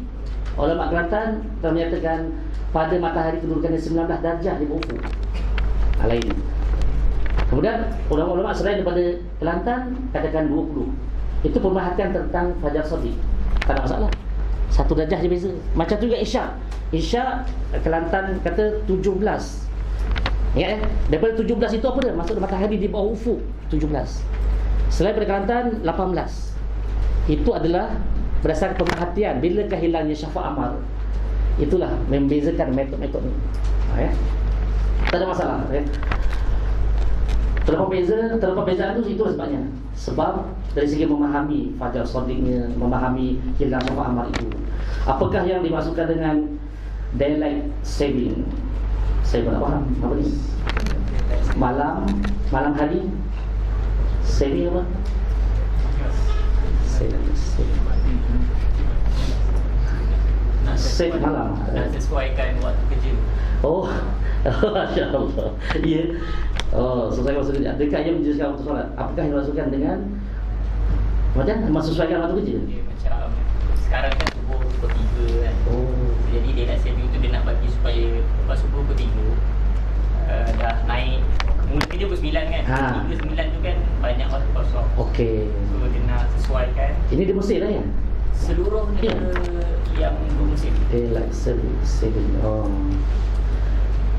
ulama Kelantan telah menyatakan pada matahari kedudukannya 19 darjah di ufuk. Lain. Kemudian ulama-ulama selain daripada Kelantan katakan 20. Itu pemerhatian tentang Fajar Shadiq. Tak ada masalah. 1 darjah je beza. Macam tu juga Isyak. Isyak Kelantan kata 17. Ingat daripada 17 itu apa dia? Maksud matahari di bawah ufuk 17. Selain pada Kelantan 18. Itu adalah berdasarkan pemerhatian. Bilakah hilangnya syafa' amar? Itulah membezakan metod-metod ni. Tak ada masalah. Terdapat perbezaan itu sebabnya. Sebab dari segi memahami Fajar Shadiqnya, memahami hilang syafa' amar itu. Apakah yang dimaksudkan dengan daylight saving? Saya tak faham apa ni. Malam hari saving apa? Save malam. Nak sesuaikan waktu kerja. Oh, Masya Allah. Ya. Oh, so saya maksudnya adakah ia menjelaskan waktu solat? Apakah yang dimaksudkan dengan macam menyesuaikan waktu kerja? Dia macam sekarang kan subuh pukul 3 kan. Oh. Jadi dia nak saving tu, dia nak bagi supaya lepas subuh pukul 3 dah naik. Mula kerja pukul 9 kan. 3-9 tu kan banyak waktu kosong. Okey. So dia nak sesuaikan. Ini di Mesir lah ya? Seluruh negara yang bermusim. Daylight saving. Oh.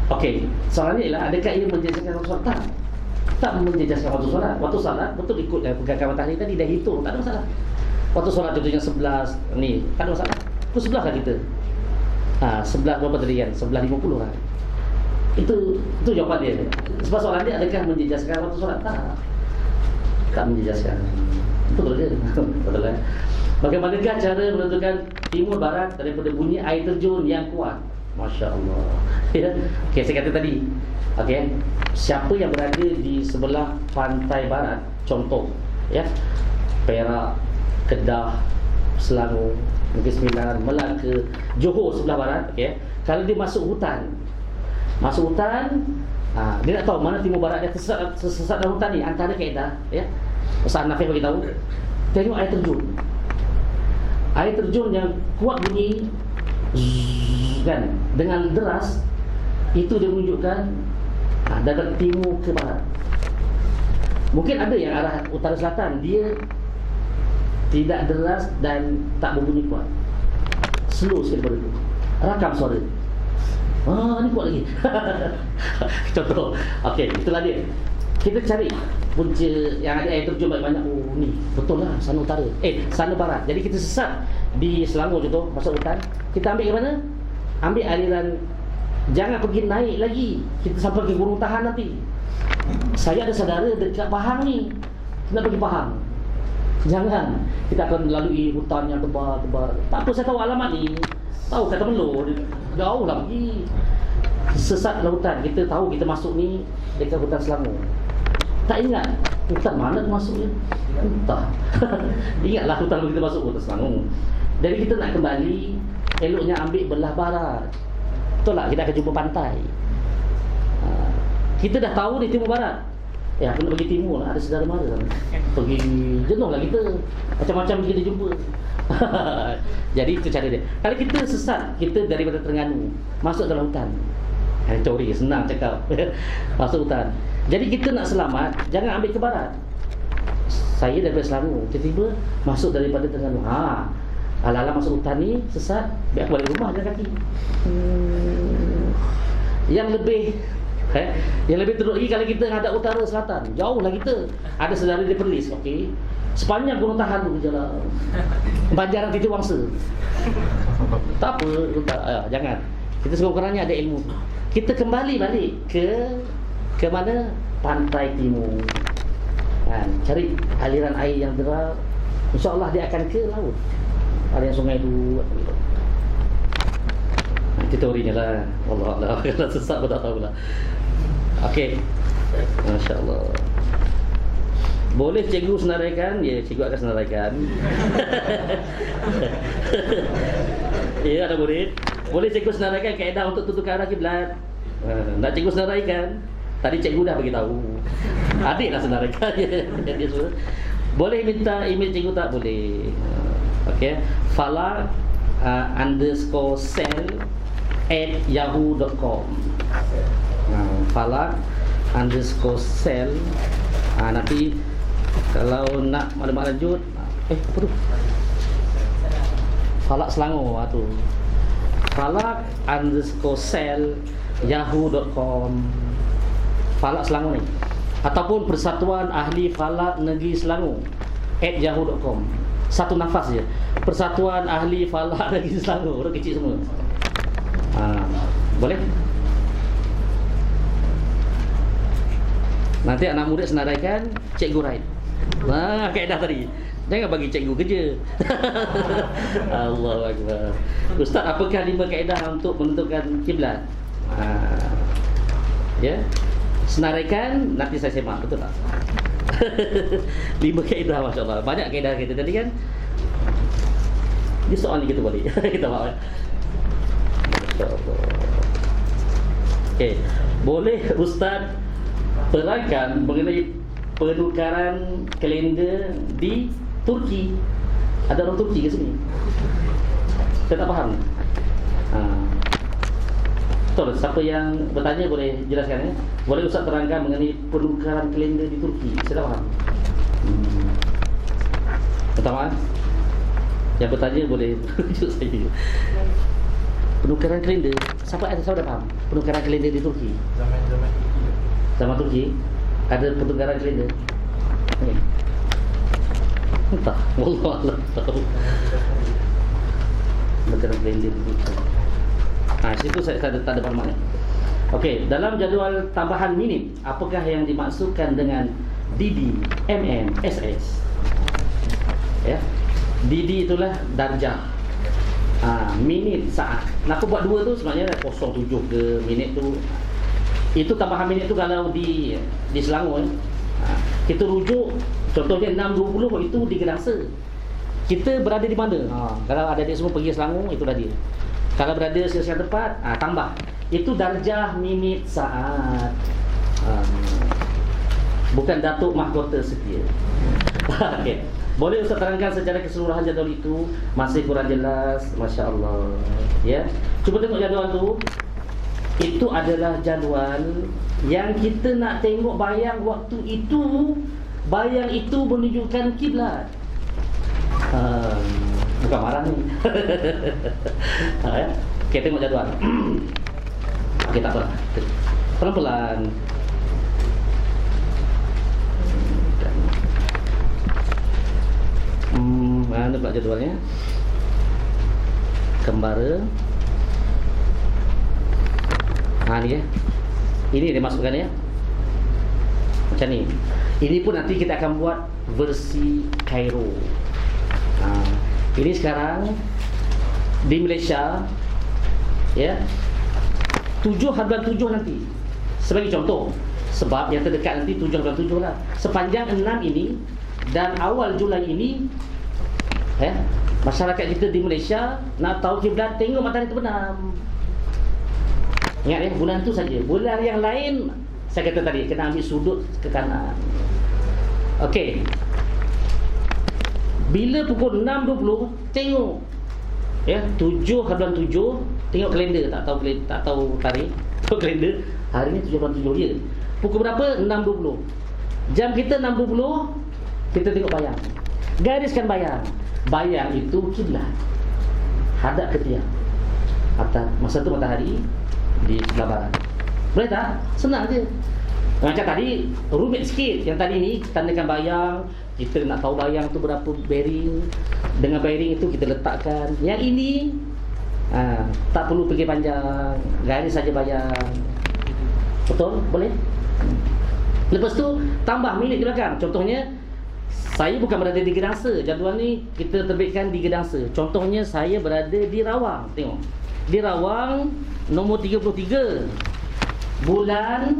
Okey, soalannya ialah adakah ia menjejaskan waktu solat? Tak menjejaskan waktu solat. Waktu solat betul ikut pergerakan matahari tadi dah hitung, tak ada masalah. Waktu solat contohnya 11 ni, tak ada masalah. Pukul 11 lah kita. 11 berapa tadi kan? 11.50 lah. Itu jawapan dia. Sebab soalan dia adakah menjejaskan waktu solat? Tak menjejaskan. Betul je. Betul kan? Bagaimanakah cara menentukan timur barat daripada bunyi air terjun yang kuat? Masya Allah. Ya. Okey, saya kata tadi. Okey, siapa yang berada di sebelah pantai barat, contoh, ya, Perak, Kedah, Selangor, Negeri Sembilan, Melaka, Johor sebelah barat, okey. Kalau dia masuk hutan, dia nak tahu mana timur barat dia tersesat dalam hutan ni, antara kaedah, ya. Ustaz Nafis bagi tahu, tengok air terjun. Air terjun yang kuat bunyi kan, dengan deras, itu dia menunjukkan dari timur ke barat. Mungkin ada yang arah utara selatan, dia tidak deras dan tak berbunyi kuat, slow sikit daripada itu, rakam suara. Ni kuat lagi. Contoh. Okey, itulah dia. Kita cari punca yang ada air terjun banyak-banyak. Oh ni, betul lah, sana utara. Sana barat. Jadi kita sesat di Selangor contoh, masuk hutan. Kita ambil ke mana? Ambil aliran. Jangan pergi naik lagi. Kita sampai ke Gunung Tahan nanti. Saya ada saudara dekat Pahang ni. Kita nak pergi Pahang. Jangan. Kita akan melalui hutan yang tebal-tebal. Tak apa, saya tahu alamat ni. Tahu kata Melur, jauh lah pergi. Sesat dalam hutan. Kita tahu kita masuk ni dekat hutan Selangor. Tak ingat hutan mana masuknya? Entah. Ingatlah hutan kita masuk hutan Selangor. Jadi kita nak kembali, eloknya ambil belah barat. Betul tak? Kita akan jumpa pantai. Kita dah tahu di timur barat. Kena pergi timur lah, ada saudara mara sana. Pergi jenuh lah kita. Macam-macam kita jumpa. Jadi itu cara dia. Kalau kita sesat, kita daripada Terengganu masuk dalam hutan. Teori senang cakap. Masuk hutan. Jadi kita nak selamat, jangan ambil ke barat. Saya daripada Selangor, tiba-tiba masuk daripada Terengganu. Ala-ala masuk hutan ni sesat, biar aku balik rumah jalan kaki. Yang lebih teruk lagi kalau kita hadap utara selatan, jauh lah kita. Ada saudara di Perlis, okey. Sepanjang Gunung Tahan tu jalan. Banjaran Titi Wangsa. Tak apa, jangan. Kita sekurang-kurangnya ada ilmu. Kita kembali balik ke mana? Pantai timur. Cari aliran air yang deras. InsyaAllah dia akan ke laut. Ada yang sungai tu. Itu teorinya lah. Allah. Kalau sesat pun tak tahu lah. Okey. Masya Allah. Boleh cikgu senaraikan? Ya, cikgu akan senaraikan. Ya, ada murid. Boleh cikgu senaraikan kaedah untuk tentukan arah kiblat? Nak cikgu senaraikan? Tadi cikgu dah beritahu. Adik lah senaraikan. Dia suruh. Boleh minta email cikgu tak? Boleh. Okey. Falak _cell@yahoo.com. Falak _cell. Nanti kalau nak maklumat lanjut, Apa tu? Falak Selangor tu. Falak_sel yahoo.com. Falak Selangor ni. Ataupun Persatuan Ahli Falak Negeri Selangor @yahoo.com. Satu nafas je. Persatuan Ahli Falak Negeri Selangor. Orang kecil semua. Boleh? Nanti anak murid senaraikan cikgu Raid. Kaedah tadi. Jangan bagi cikgu kerja. Allahu Akbar. Ustaz, apakah 5 kaedah untuk menentukan kiblat? Ya. Senaraikan, nanti saya semak, betul tak? 5 kaedah, masya-Allah. Banyak kaedah kita tadi kan. Ini soal ni kita balik. Kita maaf. Masya-Allah. Okey, boleh Ustaz terangkan mengenai penukaran kalender di Turki? Ada orang Turki ke sini? Saya tak faham. Betul, siapa yang bertanya boleh jelaskan ya. Boleh Ustaz terangkan mengenai penukaran kalender di Turki? Saya tak faham. Pertama, yang bertanya boleh tunjuk saya. Penukaran kalender, siapa dah faham? Penukaran kalender di Turki. Zaman Turki ada penukaran kalender. Entah, wallah tahu. Penukaran kalender di Turki. Situ saya tak ada makna. Okey, dalam jadual tambahan minit, apakah yang dimaksudkan dengan DD, MM, SS? Ya. DD itulah darjah. Minit, saat. Nak buat 2 tu sebenarnya 07 ke minit tu. Itu tambahan minit tu kalau di Selangor kita rujuk contohnya 6.20 itu di Gedangsa. Kita berada di mana? Kalau adik-adik semua pergi Selangor, itulah dia. Kalau berada sesuai tempat, tambah. Itu darjah minit saat. Bukan Datuk Mahkota Setia. Okey. Boleh Ustaz terangkan secara keseluruhan jadual itu? Masih kurang jelas, masya-Allah. Ya. Cuba tengok jadual tu. Itu adalah jadual yang kita nak tengok bayang waktu itu. Bayang itu menunjukkan kiblat. Bukan marah ni. Okey, tengok jadual. Okey, tak apa. Pelan-pelan. Mana pula jadualnya? Kembara. Ni ya. Ini dia masukkan ya. Macam ni. Ini pun nanti kita akan buat versi Kairo. Ini sekarang di Malaysia ya. 7/7 nanti. Sebagai contoh, sebab yang terdekat nanti 7/7 lah. Sepanjang 6 ini dan awal Julai ini masyarakat kita di Malaysia nak tahu kiblat, tengok matahari terbenam. Ingat ya, bulan tu saja. Bulan yang lain saya kata tadi kena ambil sudut ke kanan. Okey. Bila pukul 6.20 tengok ya 7/7, tengok kalender, tak tahu tarikh. Tengok kalender, hari ni 7/7 dia. Pukul berapa? 6.20. Jam kita 6.20, kita tengok bayang. Gariskan bayang. Bayang itu kiblat. Hadap ke tiang. Atas masa tu matahari di sebelah barat. Boleh tak? Senang je. Macam tadi rumit sikit. Yang tadi ni tandakan bayang. Kita nak tahu bayang tu berapa bearing. Dengan bearing itu kita letakkan. Yang ini tak perlu pergi panjang. Garis saja bayang. Betul? Boleh? Lepas tu tambah minit di belakang. Contohnya saya bukan berada di Gedangsa. Jadual ni kita terbitkan di Gedangsa. Contohnya saya berada di Rawang. Tengok. Di Rawang nombor 33. Bulan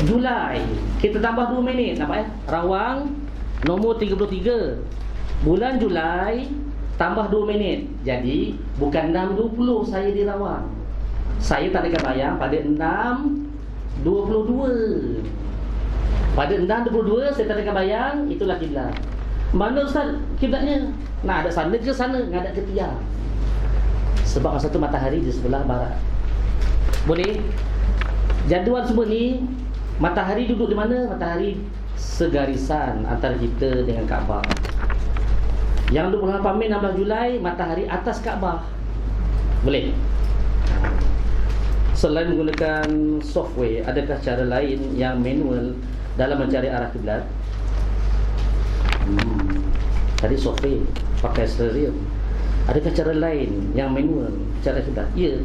Julai. Kita tambah 2 minit. Nampak ya? Rawang nombor 33. Bulan Julai tambah 2 minit. Jadi bukan 6.20 saya di Rawang. Saya tadakan bayang pada 6.22. Pada 6.22 saya tadakan bayang, itulah kiblat. Mana Ustaz kiblatnya? Nak ada sana ke sana, ngadap ke tiang. Sebab masa tu matahari di sebelah barat. Boleh? Jadual semua ni, matahari duduk di mana? Matahari segarisan antara kita dengan Kaabah. Yang 28 Mei 16 Julai matahari atas Kaabah. Boleh. Selain menggunakan software, adakah cara lain yang manual dalam mencari arah kiblat? Tadi software pakai stereo. Adakah cara lain yang manual cara kiblat? Ya.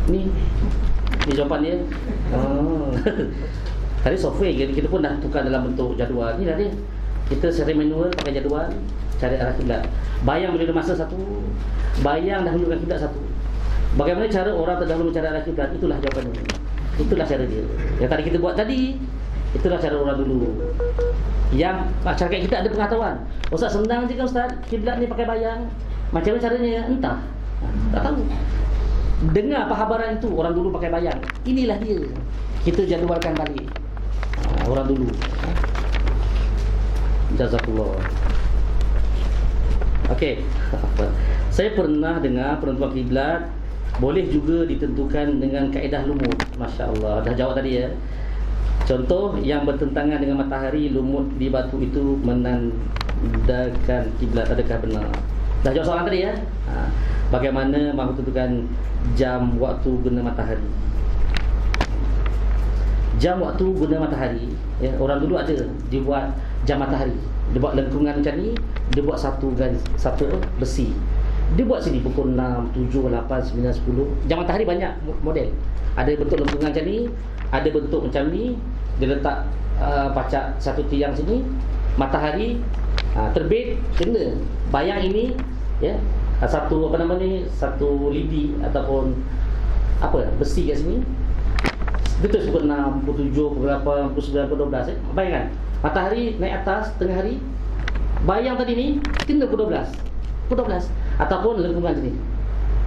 Ni jawapannya. Tadi software kita pun dah tukar dalam bentuk jadual. Ni dah dia. Kita secara manual pakai jadual cari arah kiblat. Bayang bila masa satu, bayang dah menunjukkan kiblat satu. Bagaimana cara orang terdahulu mencari arah kiblat? Itulah jawapannya. Itulah cara dia. Yang tadi kita buat tadi, itulah cara orang dulu. Yang masyarakat kita ada pengetahuan. Ustaz, senang je kan Ustaz, kiblat ni pakai bayang. Macam mana caranya? Entah. Tak tahu. Dengar pahabaran itu, orang dulu pakai bayang. Inilah dia. Kita jadualkan balik. Orang dulu. Jazakallah. Okey. Saya pernah dengar penentuan kiblat boleh juga ditentukan dengan kaedah lumut. Masya-Allah. Dah jawab tadi ya. Contoh yang bertentangan dengan matahari, lumut di batu itu menandakan kiblat. Adakah benar? Dah jawab soalan tadi ya. Bagaimana mahu tentukan jam waktu guna matahari? Jam waktu guna matahari ya, orang dulu ada dia buat jam matahari. Dia buat lengkungan macam ni, dia buat satu besi. Dia buat sini pukul 6, 7, 8, 9, 10. Jam matahari banyak model. Ada bentuk lengkungan macam ni, ada bentuk macam ni. Dia letak pacak satu tiang sini. Matahari terbit kena bayang ini ya. Satu apa nama ni, satu lidi ataupun apa besi kat sini. Betul pukul 6, pukul 7, pukul 8, pukul 9, pukul 12 bayangkan. Matahari naik atas tengah hari. Bayang tadi ni kena pukul 12. Pukul 12 ataupun lengkungan macam ni.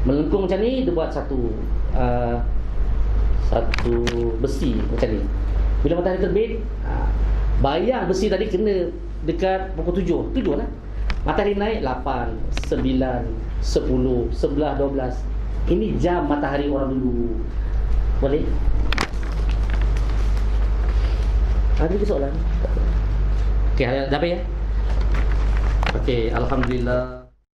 Melengkung macam ni dia buat satu besi macam ni. Bila matahari terbit, bayang besi tadi kena dekat pukul 7. 7 lah. Matahari naik 8, 9, 10, 11, 12. Ini jam matahari orang dulu. Boleh? Ada lagi soalan? Okey, dah apa ya? Okey, alhamdulillah.